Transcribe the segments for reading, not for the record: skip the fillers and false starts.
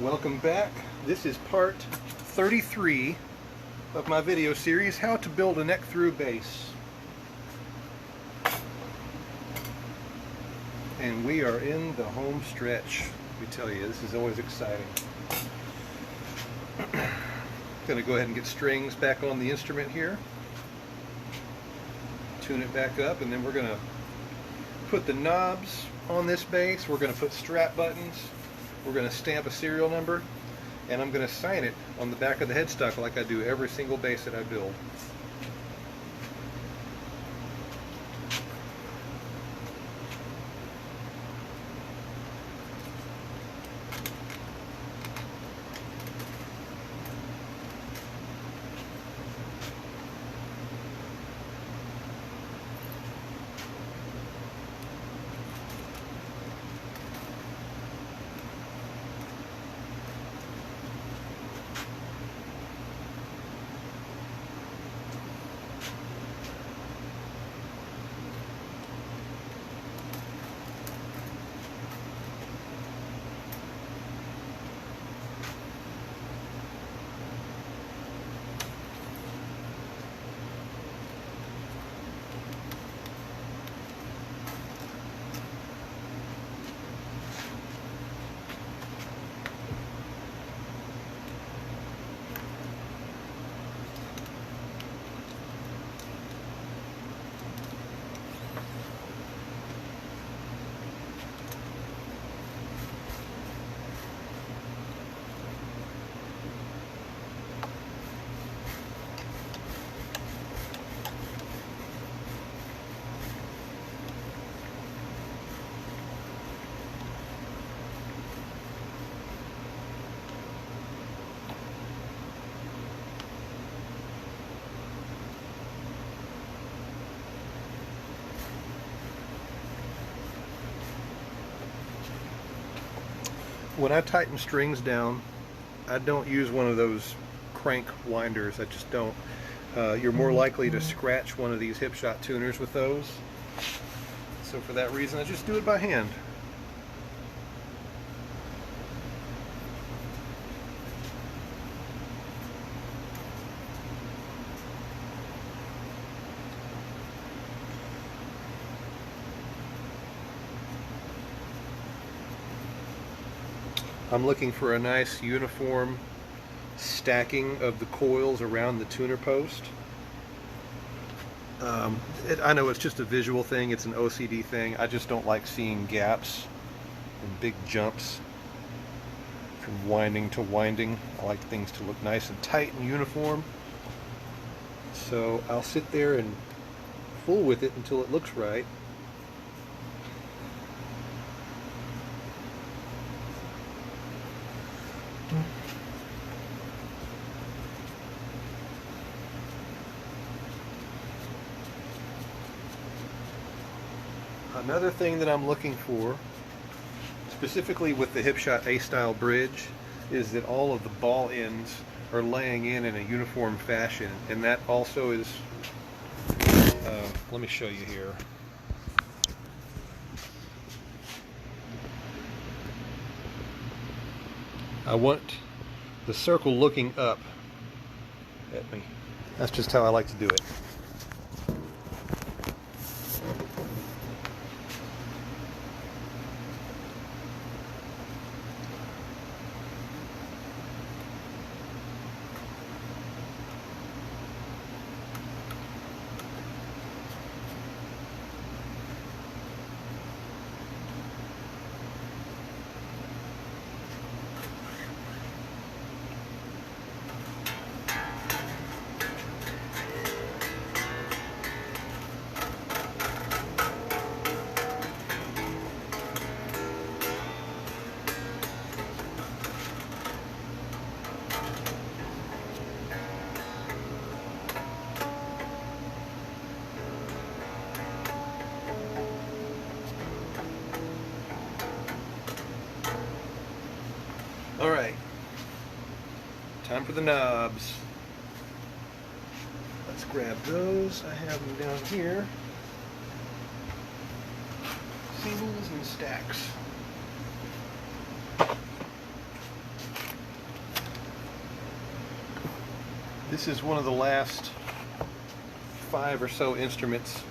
Welcome back. This is part 33 of my video series, How to Build a Neck-Through Bass. And we are in the home stretch. Let me tell you, this is always exciting. Going to go ahead and get strings back on the instrument here. Tune it back up, and then we're going to put the knobs on this bass. We're going to put strap buttons. We're going to stamp a serial number, and I'm going to sign it on the back of the headstock like I do every single bass that I build. When I tighten strings down, I don't use one of those crank winders. I just don't. You're more likely to scratch one of these hip shot tuners with those. So for that reason, I just do it by hand. I'm looking for a nice uniform stacking of the coils around the tuner post. I know it's just a visual thing, it's an OCD thing. I just don't like seeing gaps and big jumps from winding to winding. I like things to look nice and tight and uniform. So I'll sit there and fool with it until it looks right. Another thing that I'm looking for, specifically with the Hipshot A-style bridge, is that all of the ball ends are laying in a uniform fashion, and that also is, let me show you here. I want the circle looking up at me. That's just how I like to do it. Alright, time for the knobs. Let's grab those. I have them down here. Singles and stacks. This is one of the last 5 or so instruments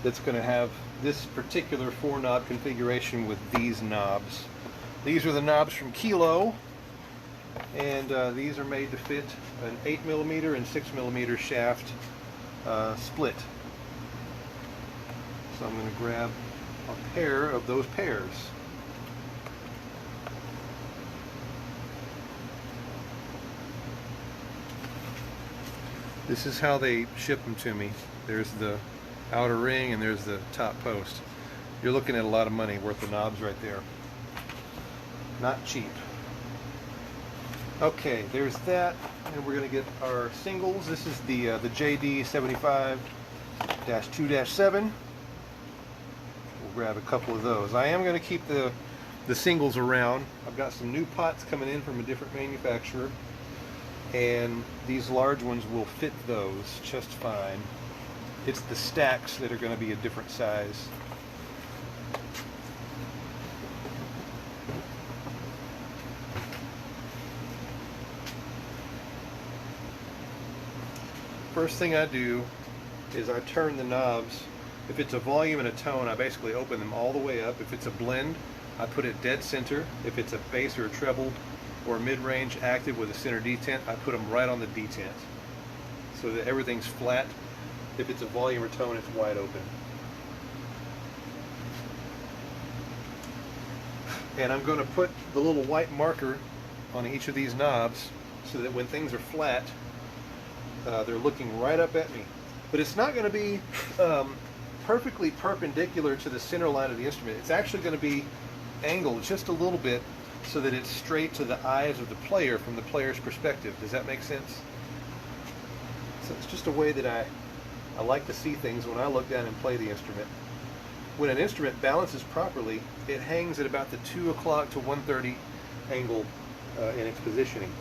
that's going to have this particular 4-knob configuration with these knobs. These are the knobs from Kilo, and these are made to fit an 8mm and 6mm shaft split. So I'm going to grab a pair of those pairs. This is how they ship them to me. There's the outer ring and there's the top post. You're looking at a lot of money worth of knobs right there. Not cheap. Okay, there's that, and we're going to get our singles. This is the JD 75-2-7. We'll grab a couple of those. I am going to keep the singles around. I've got some new pots coming in from a different manufacturer, and these large ones will fit those just fine. It's the stacks that are going to be a different size. First thing I do is I turn the knobs. If it's a volume and a tone, I basically open them all the way up. If it's a blend, I put it dead center. If it's a bass or a treble or mid-range active with a center detent, I put them right on the detent so that everything's flat. If it's a volume or tone, it's wide open. And I'm going to put the little white marker on each of these knobs so that when things are flat, they're looking right up at me. But it's not going to be perfectly perpendicular to the center line of the instrument. It's actually going to be angled just a little bit so that it's straight to the eyes of the player from the player's perspective. Does that make sense? So it's just a way that I like to see things when I look down and play the instrument. When an instrument balances properly, it hangs at about the 2 o'clock to 1:30 angle in its positioning.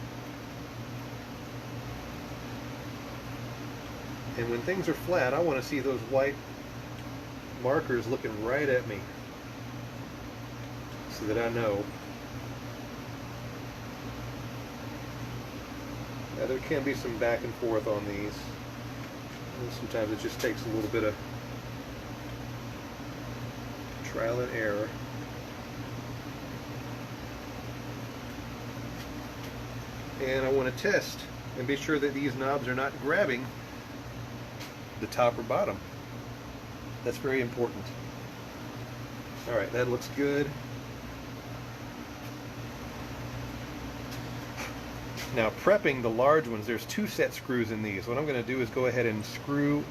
And when things are flat, I want to see those white markers looking right at me so that I know. Now, there can be some back and forth on these. And sometimes it just takes a little bit of trial and error. And I want to test and be sure that these knobs are not grabbing the top or bottom. That's very important. Alright, that looks good. Now, prepping the large ones, there's 2 set screws in these. What I'm going to do is go ahead and screw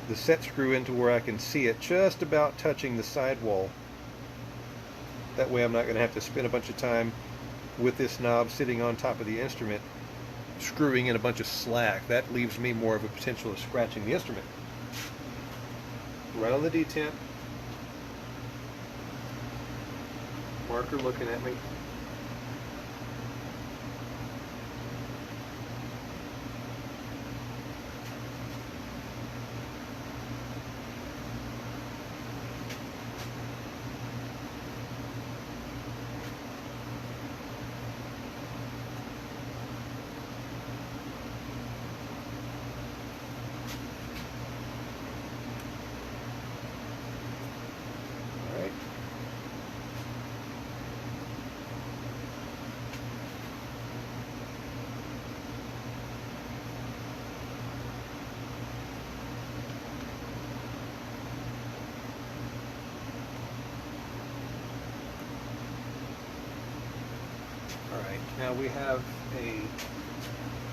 the set screw into where I can see it just about touching the sidewall. That way I'm not going to have to spend a bunch of time with this knob sitting on top of the instrument screwing in a bunch of slack. That leaves me more of a potential of scratching the instrument. Right on the detent. Marker looking at me. Alright, now we have a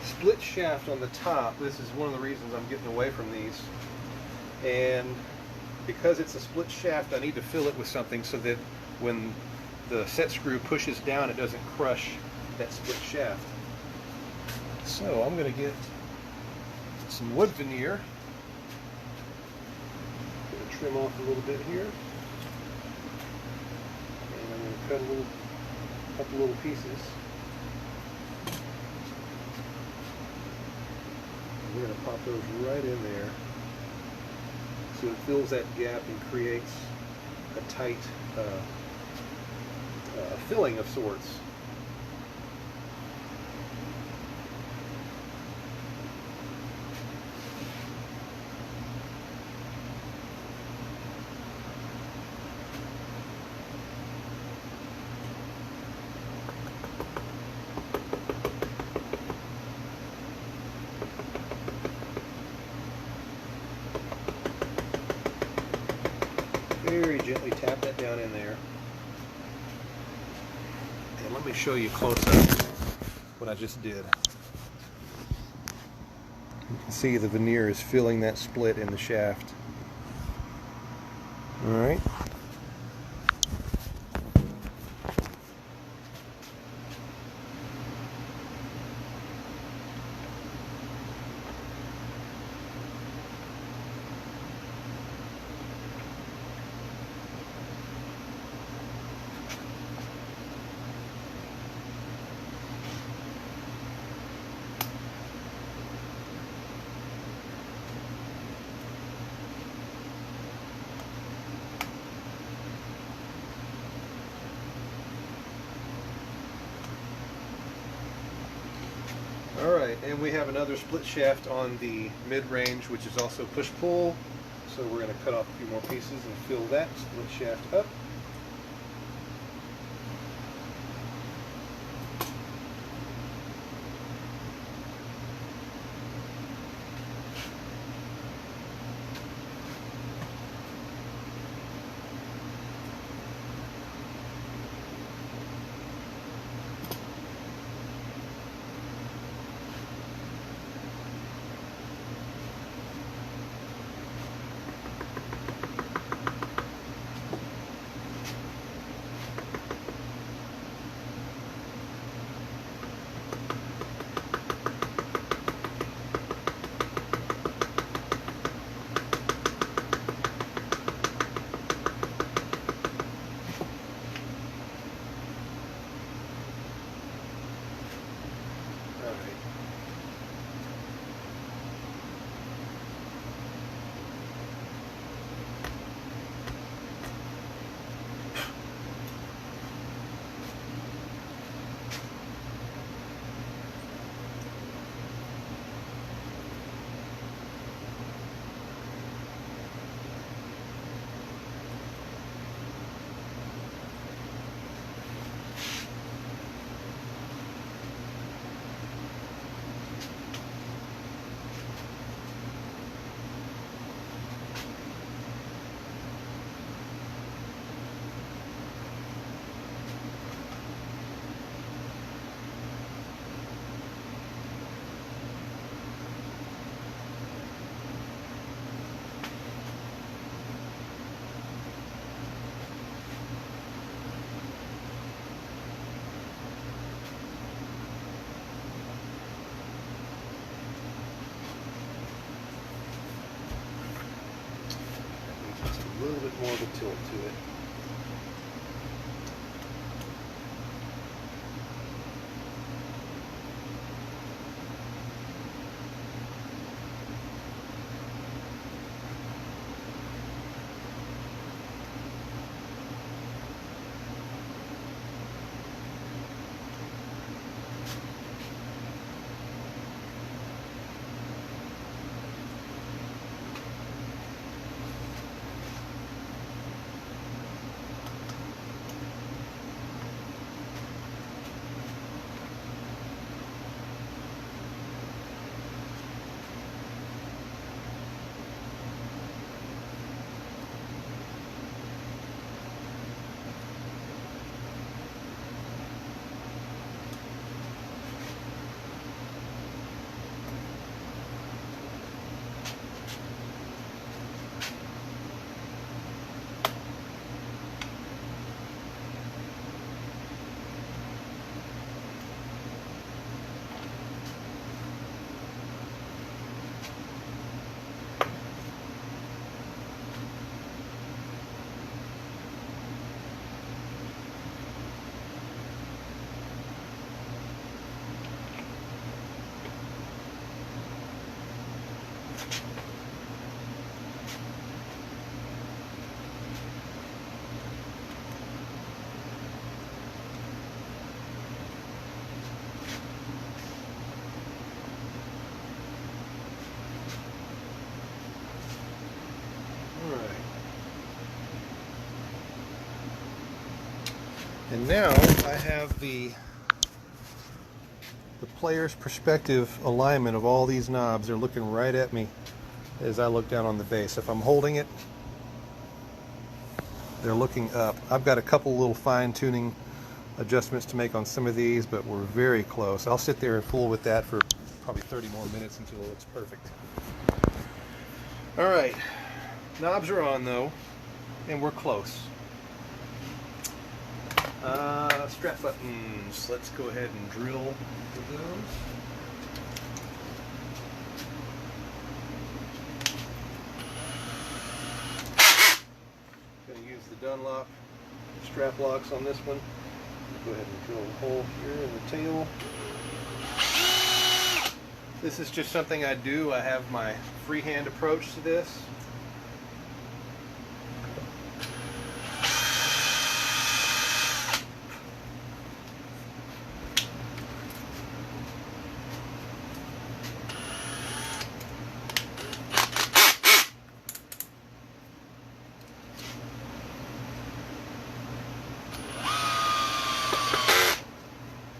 split shaft on the top. This is one of the reasons I'm getting away from these. And because it's a split shaft, I need to fill it with something so that when the set screw pushes down, it doesn't crush that split shaft. So I'm going to get some wood veneer. Going to trim off a little bit here. And I'm going to cut a couple little pieces. We're going to pop those right in there so it fills that gap and creates a tight filling of sorts. Okay, let me show you close up what I just did. You can see the veneer is filling that split in the shaft. Alright. Alright, and we have another split shaft on the mid-range, which is also push-pull. So we're going to cut off a few more pieces and fill that split shaft up. A little bit more of a tilt to it. And now I have the player's perspective alignment of all these knobs. They're looking right at me as I look down on the bass. If I'm holding it, they're looking up. I've got a couple little fine-tuning adjustments to make on some of these, but we're very close. I'll sit there and fool with that for probably 30 more minutes until it looks perfect. All right, knobs are on though, and we're close. Strap buttons, let's go ahead and drill for those. Going to use the Dunlop strap locks on this one. Go ahead and drill a hole here in the tail. This is just something I do. I have my freehand approach to this.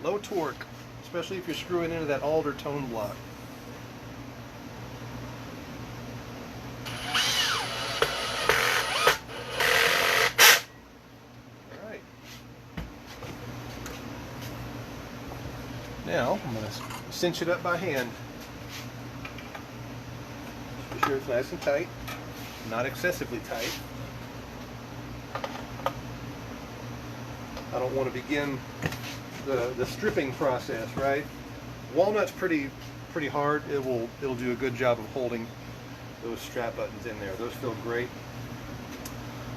Low torque, especially if you're screwing into that alder tone block. Alright. Now, I'm going to cinch it up by hand. Be sure it's nice and tight, not excessively tight. I don't want to begin the stripping process, right? Walnut's pretty hard. It'll do a good job of holding those strap buttons in there. Those feel great.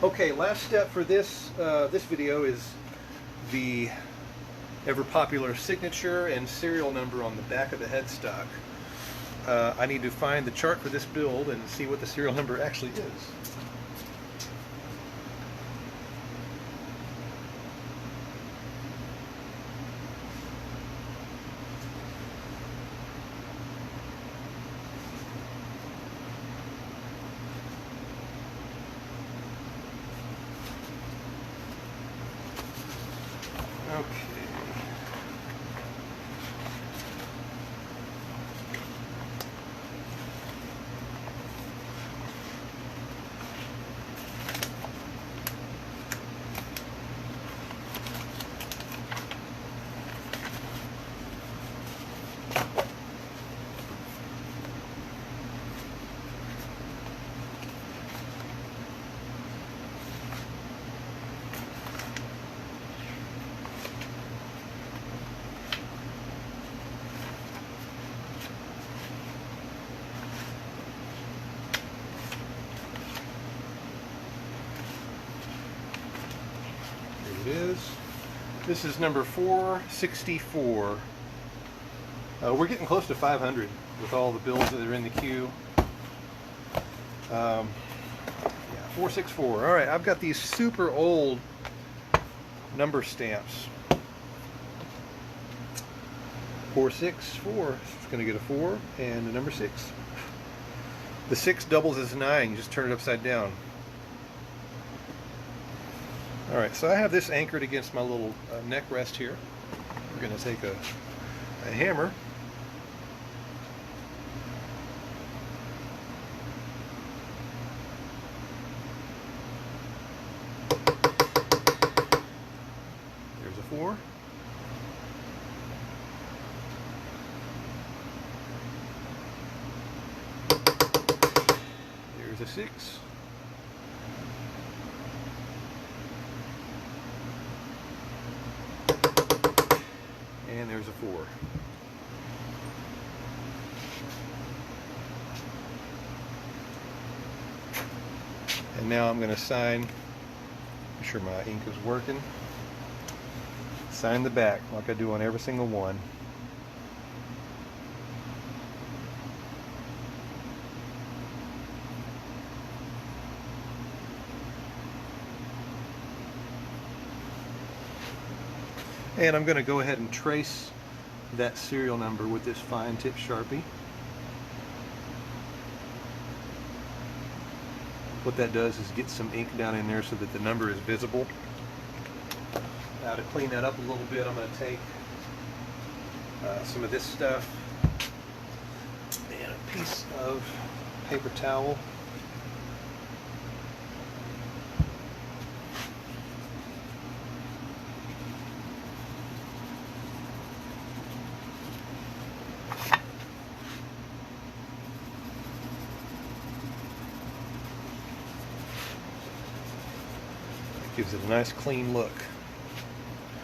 Okay, last step for this this video is the ever popular signature and serial number on the back of the headstock. I need to find the chart for this build and see what the serial number actually is. Okay. Is. This is number 464. We're getting close to 500 with all the builds that are in the queue. Yeah, 464. All right, I've got these super old number stamps. 464. It's going to get a 4 and a number 6. The 6 doubles as 9. You just turn it upside down. Alright, so I have this anchored against my little neck rest here. We're going to take a hammer. There's a 4. There's a 6. And there's a 4. And now I'm going to sign, make sure my ink is working, sign the back like I do on every single one. And I'm going to go ahead and trace that serial number with this fine tip Sharpie. What that does is get some ink down in there so that the number is visible. Now to clean that up a little bit, I'm going to take some of this stuff and a piece of paper towel. Gives it a nice clean look.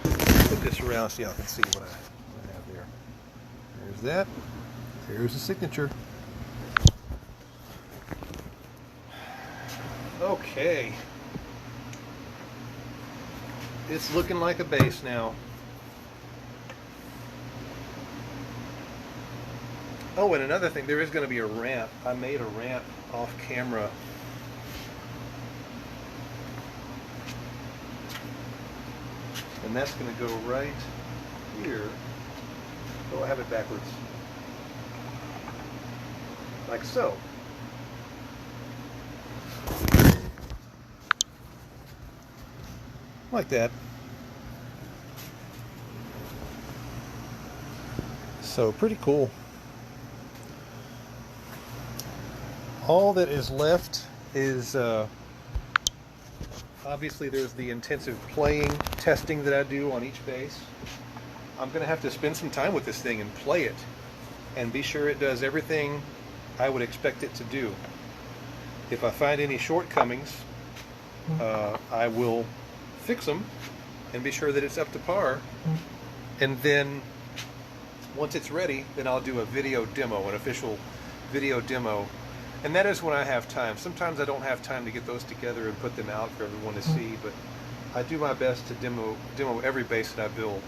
Put this around so y'all can see what I have there. There's that. There's the signature. Okay. It's looking like a bass now. Oh, and another thing, there is going to be a ramp. I made a ramp off camera. And that's going to go right here. Oh, I have it backwards. Like so. Like that. So pretty cool. All that is left is obviously there's the intensive playing testing that I do on each bass. I'm going to have to spend some time with this thing and play it and be sure it does everything I would expect it to do. If I find any shortcomings, I will fix them and be sure that it's up to par. And then once it's ready, then I'll do a video demo, an official video demo. And that is when I have time. Sometimes I don't have time to get those together and put them out for everyone to see, but I do my best to demo every bass that I build.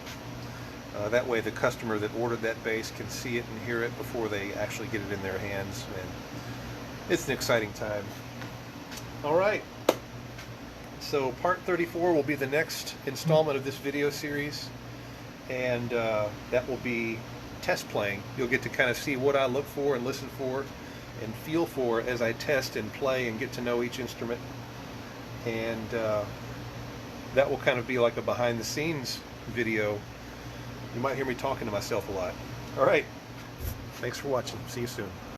That way the customer that ordered that bass can see it and hear it before they actually get it in their hands. And it's an exciting time. All right. So part 34 will be the next installment of this video series. And that will be test playing. You'll get to kind of see what I look for and listen for and feel for as I test and play and get to know each instrument. And that will kind of be like a behind the scenes video. You might hear me talking to myself a lot. All right. Thanks for watching. See you soon.